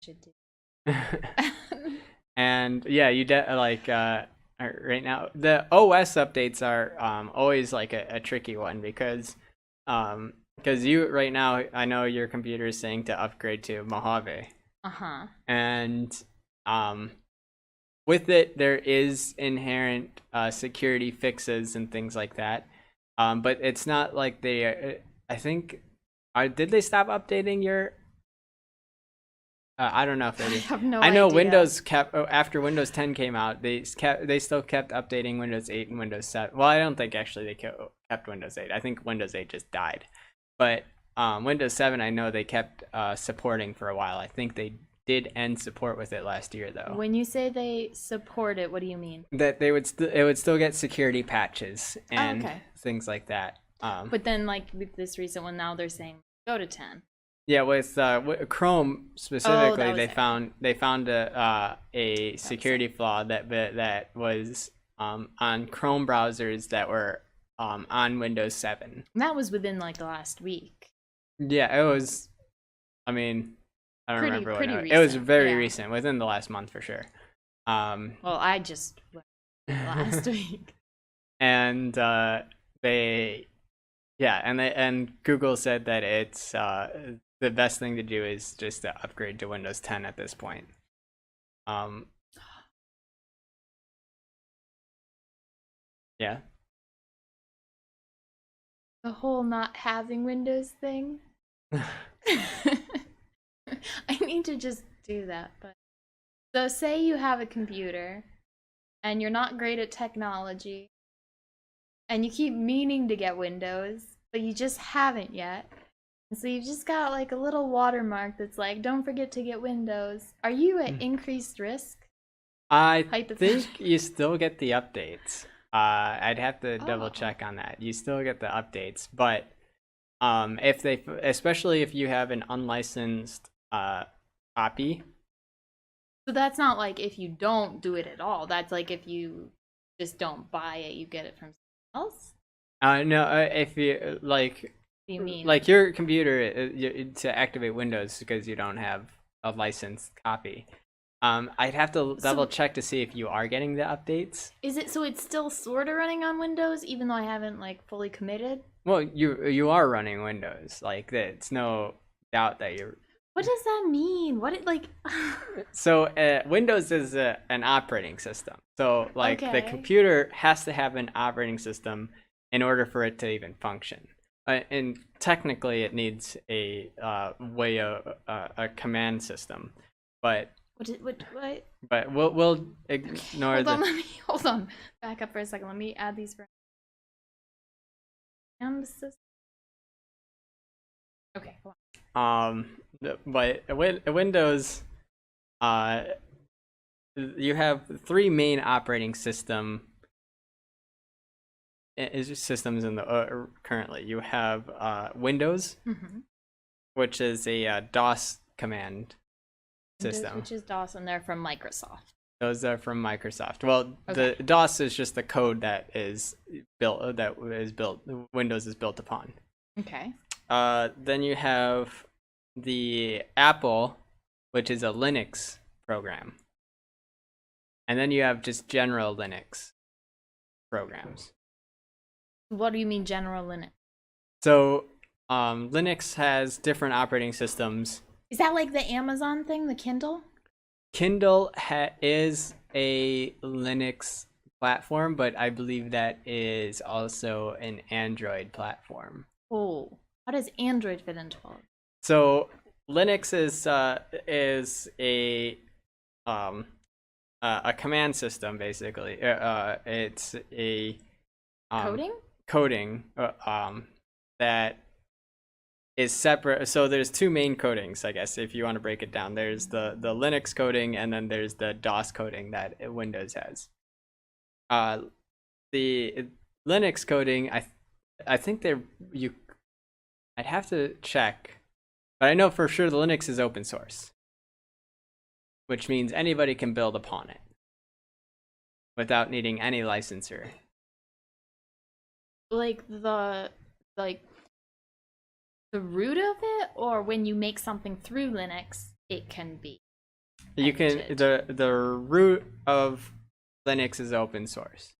should do. And yeah, right now the OS updates are always like a tricky one because you right now I know your computer is saying to upgrade to Mojave. Uh-huh. And um with it there is inherent security fixes and things like that. But it's not like I think did they stop updating your I don't know if I they did. have no I know idea. Windows kept after Windows 10 came out. They still kept updating Windows 8 and Windows 7. Well, I don't think actually they kept Windows 8. I think Windows 8 just died. But Windows 7, I know they kept supporting for a while. I think they did end support with it last year though. When you say they support it, what do you mean? That it would still get security patches and okay. things like that. But then, like with this recent one, now they're saying go to 10. Yeah, with Chrome specifically, they found a security flaw that was on Chrome browsers that were on Windows 7. And that was within like the last week. Yeah, it was. I mean, I don't remember pretty what recent. it was. Very recent, within the last month for sure. Well, I just went last week. And and Google said that it's the best thing to do is just to upgrade to Windows 10 at this point. Yeah. The whole not having Windows thing. I need to just do that. But so say you have a computer and you're not great at technology and you keep meaning to get Windows, but you just haven't yet. And so you've just got like a little watermark that's like, don't forget to get Windows. Are you at increased risk? I think you still get the updates. I'd have to double check on that. You still get the updates, but especially if you have an unlicensed copy. So that's not like if you don't do it at all. That's like if you just don't buy it, you get it from someone else? No, if you like, you mean like your computer to activate Windows because you don't have a licensed copy. I'd have to double check to see if you are getting the updates. Is it so it's still sort of running on Windows even though I haven't like fully committed? Well, you are running Windows. Like it's no doubt that you're. What does that mean? So Windows is an operating system. So like the computer has to have an operating system in order for it to even function. And technically, it needs a a command system, but. What? But we'll ignore hold on. Back up for a second. Let me add these for. Okay. Hold on. But Windows, you have three main operating systems in the currently. You have Windows, which is a DOS command system. Which is DOS, and they're from Microsoft. Those are from Microsoft. Well, the DOS is just the code that is built. Windows is built upon. Okay. Then you have the Apple, which is a Linux program, and then you have just general Linux programs. What do you mean, general Linux? So, Linux has different operating systems. Is that like the Amazon thing, the Kindle? Kindle is a Linux platform, but I believe that is also an Android platform. Oh, how does Android fit into all? So Linux is a command system basically. It's a coding that is separate. So there's two main codings, I guess, if you want to break it down. There's the Linux coding, and then there's the DOS coding that Windows has. The Linux coding, I think I'd have to check, but I know for sure the Linux is open source, which means anybody can build upon it without needing any licensor. Like the root of it, or when you make something through Linux, it can be You can the root of Linux is open source.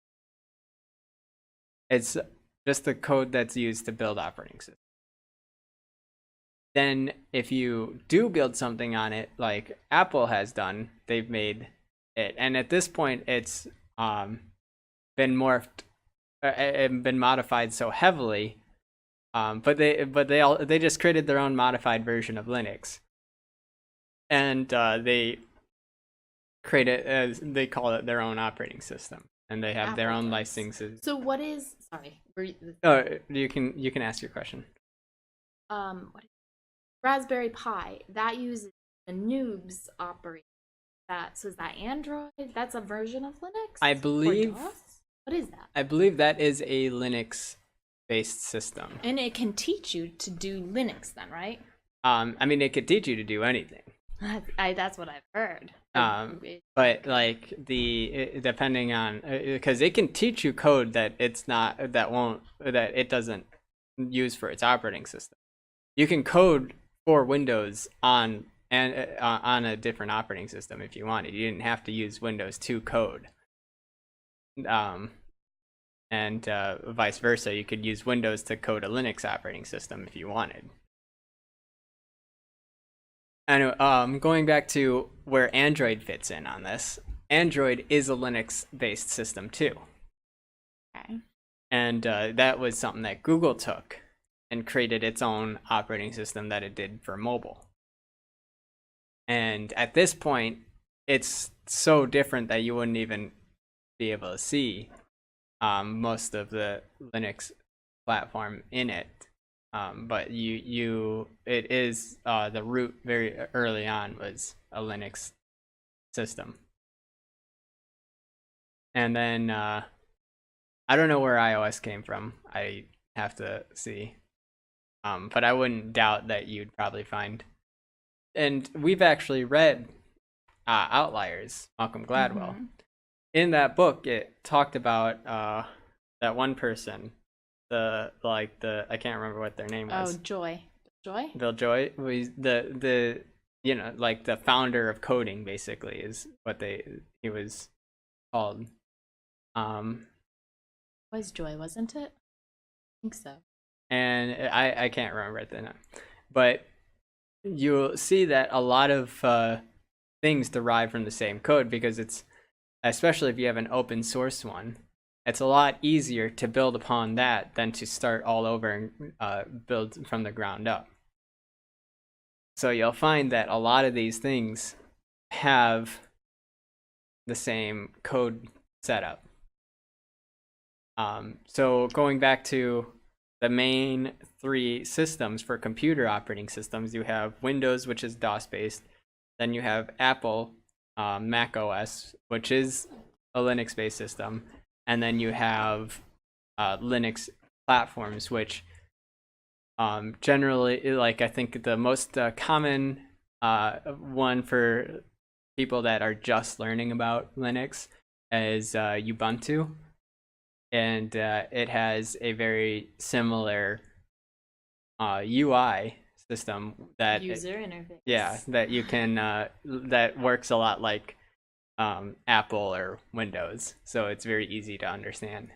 It's just the code that's used to build operating systems. Then if you do build something on it, like Apple has done, they've made it, and at this point it's been morphed and been modified so heavily, but they just created their own modified version of Linux, and they created as they call it their own operating system, and they have Apple their own does. licenses. So what is You can ask your question. What is Raspberry Pi that uses the Noobs operating so is that Android? That's a version of Linux? I believe. What is that? I believe that is a Linux-based system. And it can teach you to do Linux then, right? I mean, it could teach you to do anything. That's what I've heard. But like depending on because it can teach you code that it doesn't use for its operating system. You can code for Windows on a different operating system if you wanted. You didn't have to use Windows to code. And vice versa, you could use Windows to code a Linux operating system if you wanted. And going back to where Android fits in on this, Android is a Linux-based system too. Okay. And that was something that Google took and created its own operating system that it did for mobile. And at this point, it's so different that you wouldn't even be able to see most of the Linux platform in it. But it is the root very early on was a Linux system. And then I don't know where iOS came from. I have to see. But I wouldn't doubt that you'd probably find. And we've actually read Outliers, Malcolm Gladwell. Mm-hmm. In that book, it talked about that one person, I can't remember what their name was. Oh, Joy. Bill Joy was the like the founder of coding, basically, is what he was called. Was Joy, wasn't it? I think so. And I can't remember at the time, but you'll see that a lot of things derive from the same code because it's, especially if you have an open source one, it's a lot easier to build upon that than to start all over and build from the ground up. So you'll find that a lot of these things have the same code setup. So going back to the main three systems for computer operating systems, you have Windows, which is DOS-based. Then you have Apple, Mac OS, which is a Linux-based system. And then you have Linux platforms, which generally, like I think the most common one for people that are just learning about Linux is Ubuntu. And it has a very similar UI system that user interface. Yeah, that you can that works a lot like Apple or Windows, so it's very easy to understand.